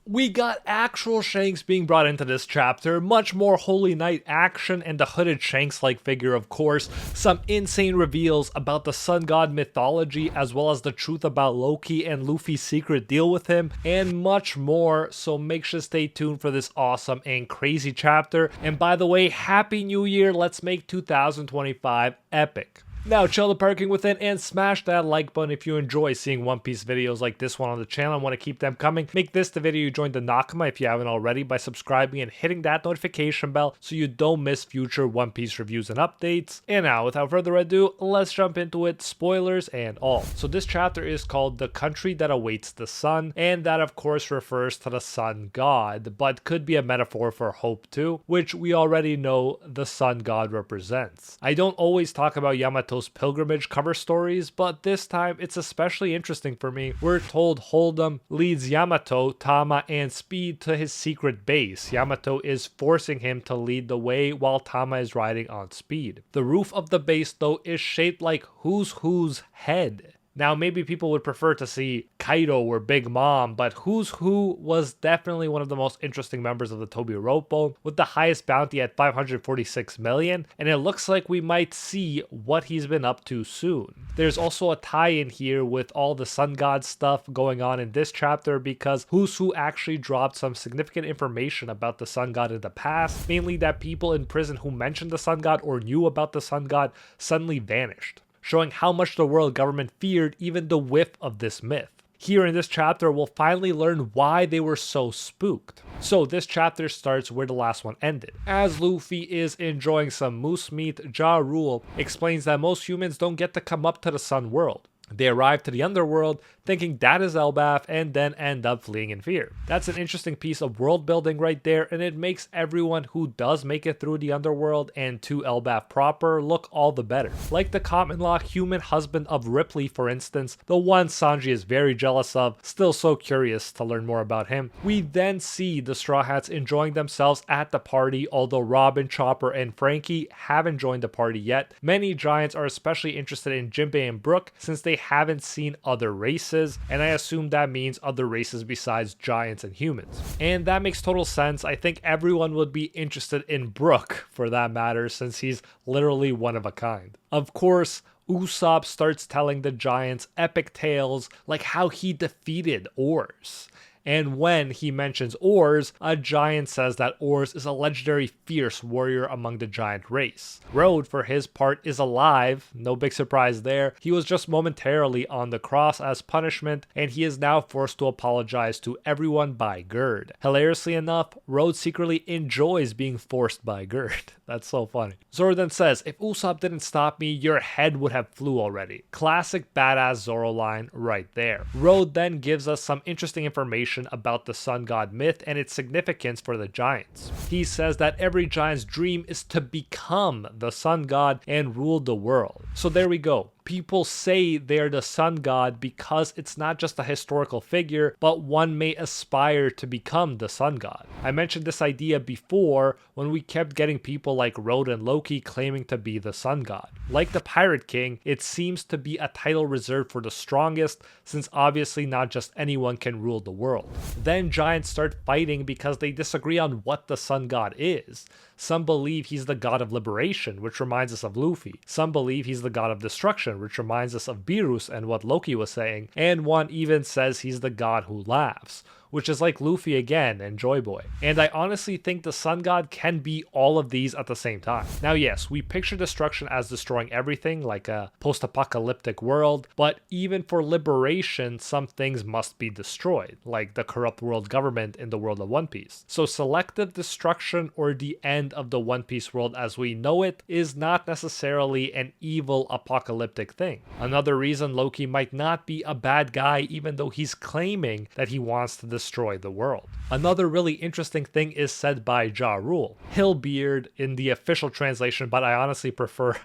We got actual Shanks being brought into this chapter, much more Holy Knight action, and the hooded Shanks-like figure, of course, some insane reveals about the sun god mythology, as well as the truth about Loki and Luffy's secret deal with him, and much more, so make sure to stay tuned for this awesome and crazy chapter. And by the way, Happy New Year, let's make 2025 epic. Now chill the parking within and smash that like button if you enjoy seeing One Piece videos like this one on the channel and want to keep them coming. Make this the video you join the Nakama if you haven't already by subscribing and hitting that notification bell so you don't miss future One Piece reviews and updates. And now without further ado, let's jump into it, spoilers and all. So this chapter is called The Country That Awaits the Sun, and that of course refers to the sun god, but could be a metaphor for hope too, which we already know the sun god represents. I don't always talk about Yamato's pilgrimage cover stories, but this time it's especially interesting for me. We're told Hold'em leads Yamato, Tama, and Speed to his secret base. Yamato is forcing him to lead the way while Tama is riding on Speed. The roof of the base though is shaped like who's head. Now, maybe people would prefer to see Kaido or Big Mom, but Who's Who was definitely one of the most interesting members of the Tobiropo, with the highest bounty at 546 million, and it looks like we might see what he's been up to soon. There's also a tie-in here with all the Sun God stuff going on in this chapter, because Who's Who actually dropped some significant information about the Sun God in the past, mainly that people in prison who mentioned the Sun God or knew about the Sun God suddenly vanished, showing how much the world government feared even the whiff of this myth. Here in this chapter, we'll finally learn why they were so spooked. So this chapter starts where the last one ended. As Luffy is enjoying some moose meat, Ja Rule explains that most humans don't get to come up to the sun world. They arrive to the underworld thinking that is Elbaf and then end up fleeing in fear. That's an interesting piece of world building right there, and it makes everyone who does make it through the underworld and to Elbaf proper look all the better. Like the common law human husband of Ripley, for instance, the one Sanji is very jealous of, still so curious to learn more about him. We then see the Straw Hats enjoying themselves at the party, although Robin, Chopper, and Frankie haven't joined the party yet. Many giants are especially interested in Jinbei and Brook since they haven't seen other races, and I assume that means other races besides giants and humans. And that makes total sense. I think everyone would be interested in Brook for that matter, since he's literally one of a kind. Of course, Usopp starts telling the giants epic tales like how he defeated Oars. And when he mentions Oars, a giant says that Oars is a legendary fierce warrior among the giant race. Road, for his part, is alive, no big surprise there. He was just momentarily on the cross as punishment, and he is now forced to apologize to everyone by Gerd. Hilariously enough, Road secretly enjoys being forced by Gerd. That's so funny. Zoro then says, if Usopp didn't stop me, your head would have flew already. Classic badass Zoro line right there. Road then gives us some interesting information about the sun god myth and its significance for the giants. He says that every giant's dream is to become the sun god and rule the world. So there we go. People say they're the sun god because it's not just a historical figure, but one may aspire to become the sun god. I mentioned this idea before when we kept getting people like Road and Loki claiming to be the sun god. Like the Pirate King, it seems to be a title reserved for the strongest, since obviously not just anyone can rule the world. Then giants start fighting because they disagree on what the sun god is. Some believe he's the god of liberation, which reminds us of Luffy. Some believe he's the god of destruction, which reminds us of Beerus and what Loki was saying. And one even says he's the god who laughs, which is like Luffy again and Joy Boy. And I honestly think the sun god can be all of these at the same time. Now yes, we picture destruction as destroying everything, like a post-apocalyptic world, but even for liberation, some things must be destroyed, like the corrupt world government in the world of One Piece. So selective destruction or the end of the One Piece world as we know it is not necessarily an evil apocalyptic thing. Another reason Loki might not be a bad guy even though he's claiming that he wants to destroy the world. Another really interesting thing is said by Ja Rule. Hillbeard in the official translation, but I honestly prefer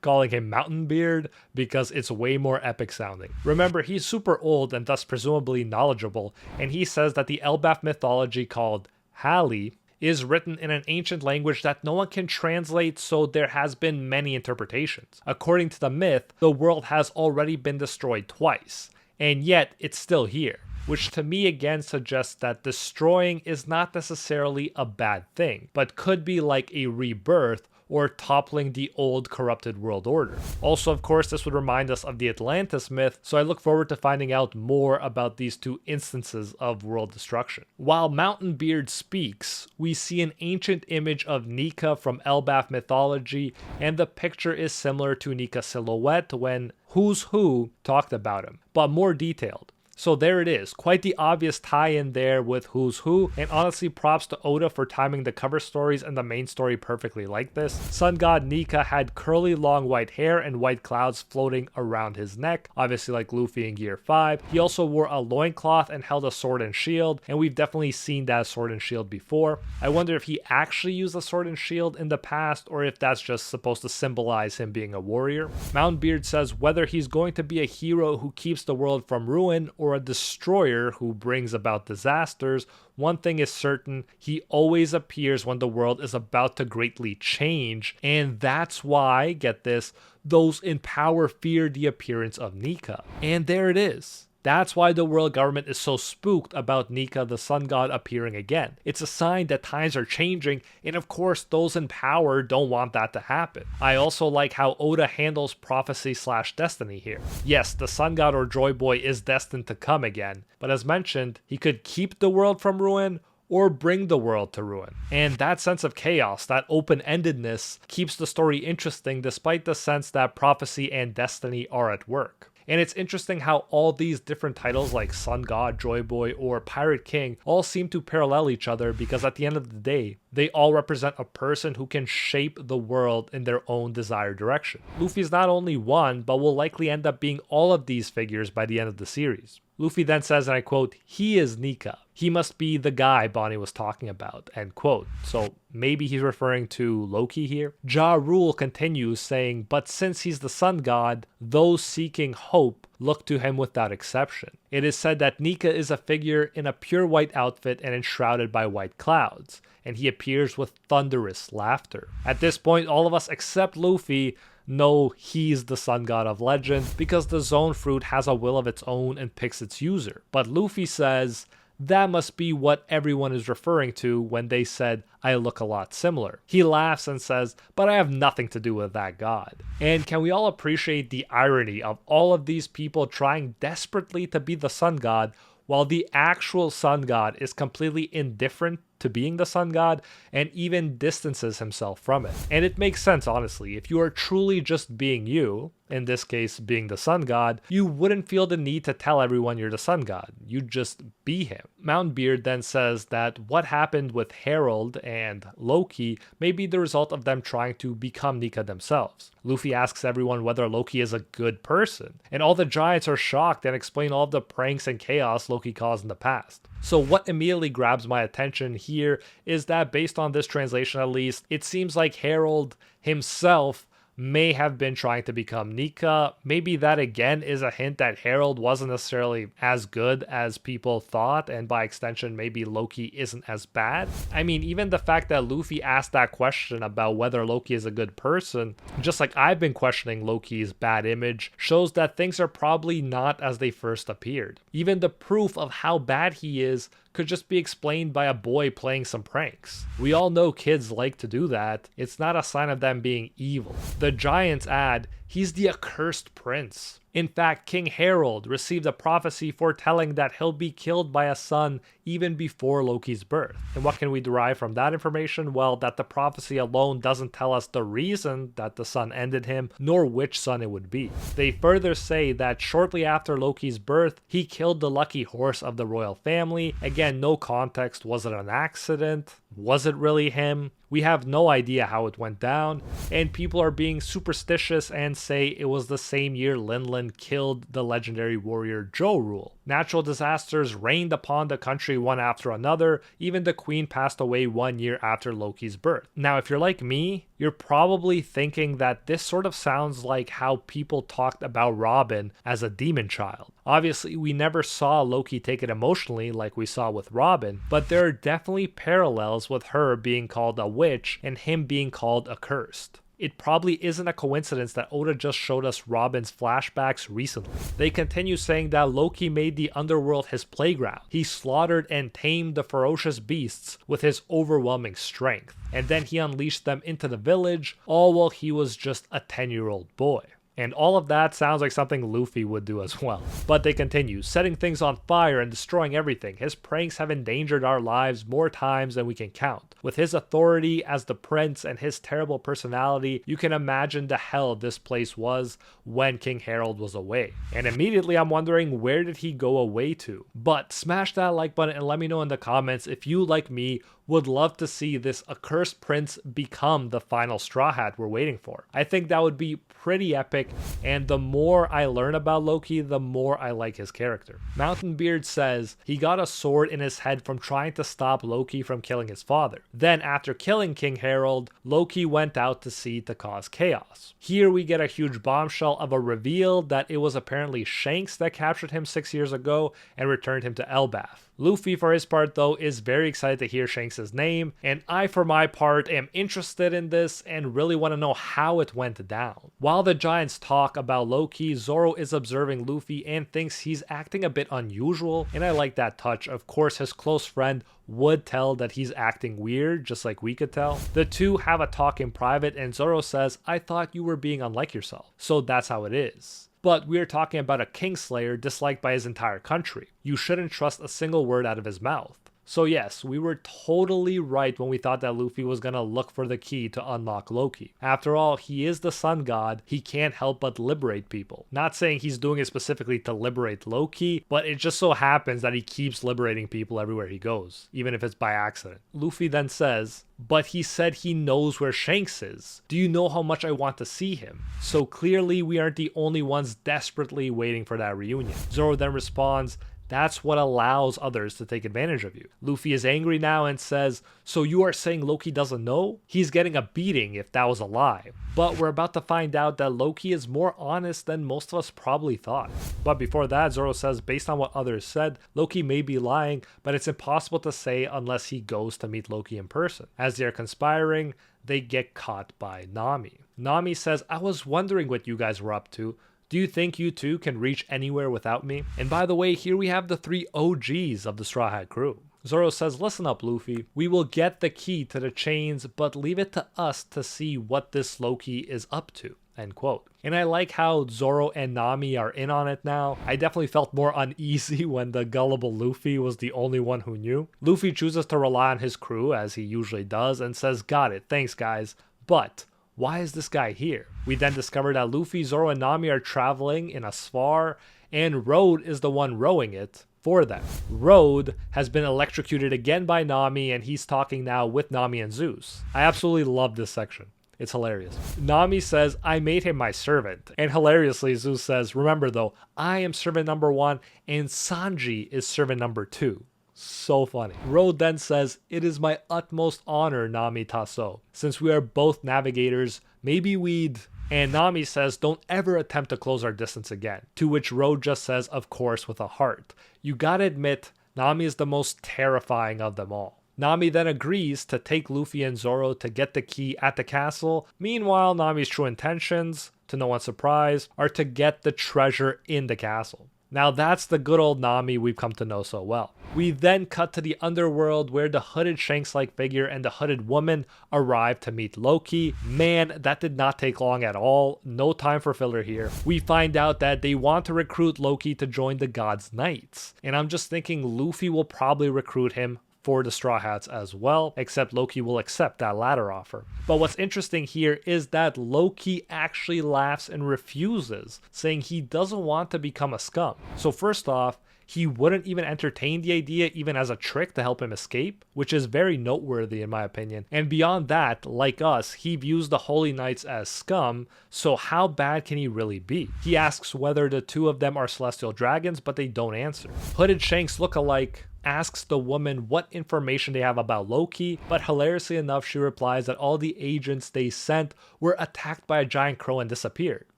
calling him Mountain Beard because it's way more epic sounding. Remember, he's super old and thus presumably knowledgeable, and he says that the Elbaf mythology called Hali is written in an ancient language that no one can translate, so there has been many interpretations. According to the myth, the world has already been destroyed twice, and yet it's still here, which to me again suggests that destroying is not necessarily a bad thing, but could be like a rebirth or toppling the old corrupted world order. Also, of course, this would remind us of the Atlantis myth, so I look forward to finding out more about these two instances of world destruction. While Mountain Beard speaks, we see an ancient image of Nika from Elbaf mythology, and the picture is similar to Nika's silhouette when Who's Who talked about him, but more detailed. So there it is, quite the obvious tie-in there with Who's Who, and honestly props to Oda for timing the cover stories and the main story perfectly like this. Sun God Nika had curly long white hair and white clouds floating around his neck, obviously like Luffy in Gear 5. He also wore a loincloth and held a sword and shield, and we've definitely seen that sword and shield before. I wonder if he actually used a sword and shield in the past, or if that's just supposed to symbolize him being a warrior. Mountain Beard says whether he's going to be a hero who keeps the world from ruin, or a destroyer who brings about disasters, one thing is certain: he always appears when the world is about to greatly change, and that's why, get this, those in power fear the appearance of Nika. And there it is. That's why the world government is so spooked about Nika the sun god appearing again. It's a sign that times are changing, and of course those in power don't want that to happen. I also like how Oda handles prophecy/destiny here. Yes, the sun god or Joy Boy is destined to come again, but as mentioned, he could keep the world from ruin or bring the world to ruin. And that sense of chaos, that open-endedness, keeps the story interesting despite the sense that prophecy and destiny are at work. And it's interesting how all these different titles like Sun God, Joy Boy, or Pirate King all seem to parallel each other, because at the end of the day, they all represent a person who can shape the world in their own desired direction. Luffy's not only one, but will likely end up being all of these figures by the end of the series. Luffy then says, and I quote, "He is Nika. He must be the guy Bonnie was talking about," end quote. So maybe he's referring to Loki here. Ja Rule continues saying, "But since he's the sun god, those seeking hope look to him without exception. It is said that Nika is a figure in a pure white outfit and enshrouded by white clouds, and he appears with thunderous laughter." At this point, all of us except Luffy know he's the sun god of legend, because the zone fruit has a will of its own and picks its user. But Luffy says that must be what everyone is referring to when they said, "I look a lot similar." He laughs and says, "But I have nothing to do with that god." And can we all appreciate the irony of all of these people trying desperately to be the sun god, while the actual sun god is completely indifferent to being the sun god and even distances himself from it? And it makes sense, honestly. If you are truly just being you, in this case being the sun god, you wouldn't feel the need to tell everyone you're the sun god. You'd just be him. Mountain Beard then says that what happened with Herald and Loki may be the result of them trying to become Nika themselves. Luffy asks everyone whether Loki is a good person, and all the giants are shocked and explain all of the pranks and chaos Loki caused in the past. So what immediately grabs my attention here is that, based on this translation at least, it seems like Herald himself may have been trying to become Nika. Maybe that again is a hint that Herald wasn't necessarily as good as people thought, and by extension maybe Loki isn't as bad. I mean, even the fact that Luffy asked that question about whether Loki is a good person, just like I've been questioning Loki's bad image, shows that things are probably not as they first appeared. Even the proof of how bad he is could just be explained by a boy playing some pranks. We all know kids like to do that. It's not a sign of them being evil. The giants add, "He's the accursed prince." In fact, King Herald received a prophecy foretelling that he'll be killed by a sun even before Loki's birth. And what can we derive from that information? Well, that the prophecy alone doesn't tell us the reason that the sun ended him, nor which sun it would be. They further say that shortly after Loki's birth, he killed the lucky horse of the royal family. Again, no context. Was it an accident? Was it really him? We have no idea how it went down, and people are being superstitious and say it was the same year Linlin killed the legendary warrior Ja Rule. Natural disasters rained upon the country one after another. Even the queen passed away 1 year after Loki's birth. Now, if you're like me, you're probably thinking that this sort of sounds like how people talked about Robin as a demon child. Obviously, we never saw Loki take it emotionally like we saw with Robin, but there are definitely parallels with her being called a witch and him being called accursed. It probably isn't a coincidence that Oda just showed us Robin's flashbacks recently. They continue saying that Loki made the underworld his playground. He slaughtered and tamed the ferocious beasts with his overwhelming strength, and then he unleashed them into the village, all while he was just a 10-year-old boy. And all of that sounds like something Luffy would do as well. But they continue, setting things on fire and destroying everything. His pranks have endangered our lives more times than we can count. With his authority as the prince and his terrible personality, you can imagine the hell this place was when King Harold was away. And immediately I'm wondering, where did he go away to? But smash that like button and let me know in the comments if you, like me, would love to see this accursed prince become the final Straw Hat we're waiting for. I think that would be pretty epic, and the more I learn about Loki, the more I like his character. Mountainbeard says he got a sword in his head from trying to stop Loki from killing his father. Then after killing King Harold, Loki went out to sea to cause chaos. Here we get a huge bombshell of a reveal that it was apparently Shanks that captured him 6 years ago and returned him to Elbaf. Luffy, for his part though, is very excited to hear Shanks' name, and I for my part am interested in this and really want to know how it went down. While the giants talk about Loki, Zoro is observing Luffy and thinks he's acting a bit unusual, and I like that touch. Of course, his close friend would tell that he's acting weird, just like we could tell. The two have a talk in private, and Zoro says, "I thought you were being unlike yourself." So that's how it is. But we're talking about a Kingslayer disliked by his entire country. You shouldn't trust a single word out of his mouth. So yes, we were totally right when we thought that Luffy was gonna look for the key to unlock Loki. After all, he is the sun god, he can't help but liberate people. Not saying he's doing it specifically to liberate Loki, but it just so happens that he keeps liberating people everywhere he goes, even if it's by accident. Luffy then says, "But he said he knows where Shanks is. Do you know how much I want to see him?" So clearly we aren't the only ones desperately waiting for that reunion. Zoro then responds, "That's what allows others to take advantage of you." Luffy is angry now and says, "So you are saying Loki doesn't know?" He's getting a beating if that was a lie. But we're about to find out that Loki is more honest than most of us probably thought. But before that, Zoro says, based on what others said, Loki may be lying, but it's impossible to say unless he goes to meet Loki in person. As they're conspiring, they get caught by Nami. Nami says, "I was wondering what you guys were up to. Do you think you two can reach anywhere without me?" And by the way, here we have the 3 OGs of the Straw Hat crew. Zoro says, "Listen up, Luffy. We will get the key to the chains, but leave it to us to see what this Loki is up to." End quote. And I like how Zoro and Nami are in on it now. I definitely felt more uneasy when the gullible Luffy was the only one who knew. Luffy chooses to rely on his crew, as he usually does, and says, "Got it, thanks guys. But why is this guy here?" We then discover that Luffy, Zoro, and Nami are traveling in a spar, and Road is the one rowing it for them. Road has been electrocuted again by Nami, and he's talking now with Nami and Zeus. I absolutely love this section. It's hilarious. Nami says, "I made him my servant." And hilariously, Zeus says, "Remember though, I am servant number 1 and Sanji is servant number 2. So funny. Road then says, "It is my utmost honor, Nami Tasso. Since we are both navigators, maybe we'd..." And Nami says, "Don't ever attempt to close our distance again." To which Road just says, "Of course," with a heart. You gotta admit, Nami is the most terrifying of them all. Nami then agrees to take Luffy and Zoro to get the key at the castle. Meanwhile, Nami's true intentions, to no one's surprise, are to get the treasure in the castle. Now that's the good old Nami we've come to know so well. We then cut to the underworld where the hooded Shanks-like figure and the hooded woman arrive to meet Loki. Man, that did not take long at all. No time for filler here. We find out that they want to recruit Loki to join the God's Knights. And I'm just thinking Luffy will probably recruit him for the Straw Hats as well, except Loki will accept that latter offer. But what's interesting here is that Loki actually laughs and refuses, saying he doesn't want to become a scum. So first off, he wouldn't even entertain the idea even as a trick to help him escape, which is very noteworthy in my opinion. And beyond that, like us, he views the Holy Knights as scum, so how bad can he really be? He asks whether the two of them are celestial dragons, but they don't answer. Hooded Shanks look-alike asks the woman what information they have about Loki, but hilariously enough, she replies that all the agents they sent were attacked by a giant crow and disappeared.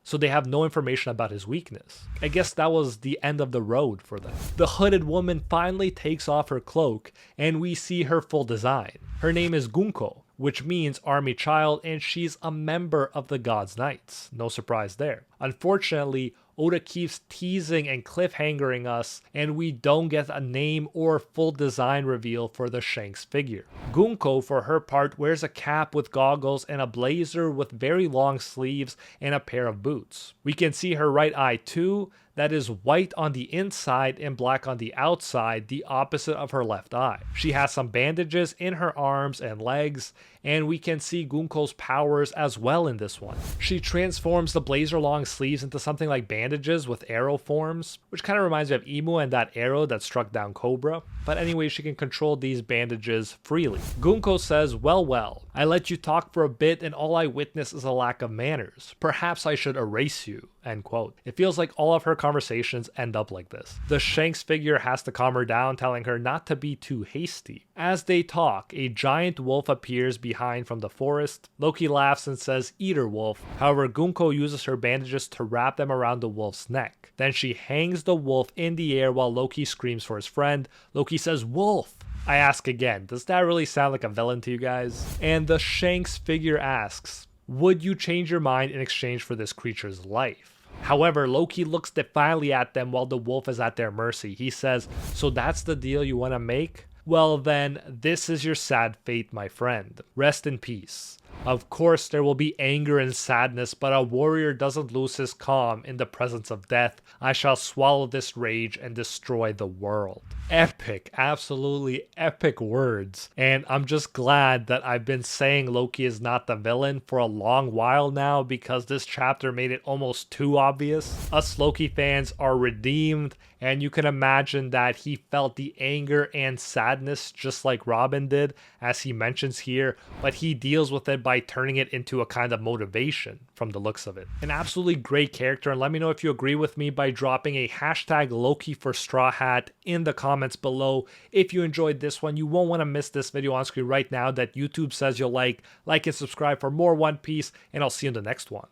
So they have no information about his weakness. I guess that was the end of the road for them. The hooded woman finally takes off her cloak and we see her full design. Her name is Gunko, which means army child, and she's a member of the God's Knights. No surprise there. Unfortunately, Oda keeps teasing and cliffhangering us, and we don't get a name or full design reveal for the Shanks figure. Gunko, for her part, wears a cap with goggles and a blazer with very long sleeves and a pair of boots. We can see her right eye too, that is white on the inside and black on the outside, the opposite of her left eye. She has some bandages in her arms and legs, and we can see Gunko's powers as well in this one. She transforms the blazer long sleeves into something like bandages with arrow forms, which kind of reminds me of Emu and that arrow that struck down Cobra. But anyway, she can control these bandages freely. Gunko says, well, I let you talk for a bit and all I witness is a lack of manners. Perhaps I should erase you, end quote. It feels like all of her conversations end up like this. The Shanks figure has to calm her down, telling her not to be too hasty. As they talk, a giant wolf appears behind from the forest. Loki laughs and says, "Eat her, wolf." However, Gunko uses her bandages to wrap them around the wolf's neck. Then she hangs the wolf in the air while Loki screams for his friend. Loki says, "Wolf." I ask again, does that really sound like a villain to you guys? And the Shanks figure asks, would you change your mind in exchange for this creature's life? However, Loki looks defiantly at them while the wolf is at their mercy. He says, "So that's the deal you want to make? Well then, this is your sad fate, my friend. Rest in peace." Of course, there will be anger and sadness, but a warrior doesn't lose his calm in the presence of death. I shall swallow this rage and destroy the world. Epic, absolutely epic words. And I'm just glad that I've been saying Loki is not the villain for a long while now, because this chapter made it almost too obvious. Us Loki fans are redeemed, and you can imagine that he felt the anger and sadness just like Robin did, as he mentions here, but he deals with it by turning it into a kind of motivation from the looks of it. An absolutely great character, and let me know if you agree with me by dropping a hashtag Loki for Straw Hat in the comments below. If you enjoyed this one, you won't want to miss this video on screen right now that YouTube says you'll like and subscribe for more One Piece, and I'll see you in the next one.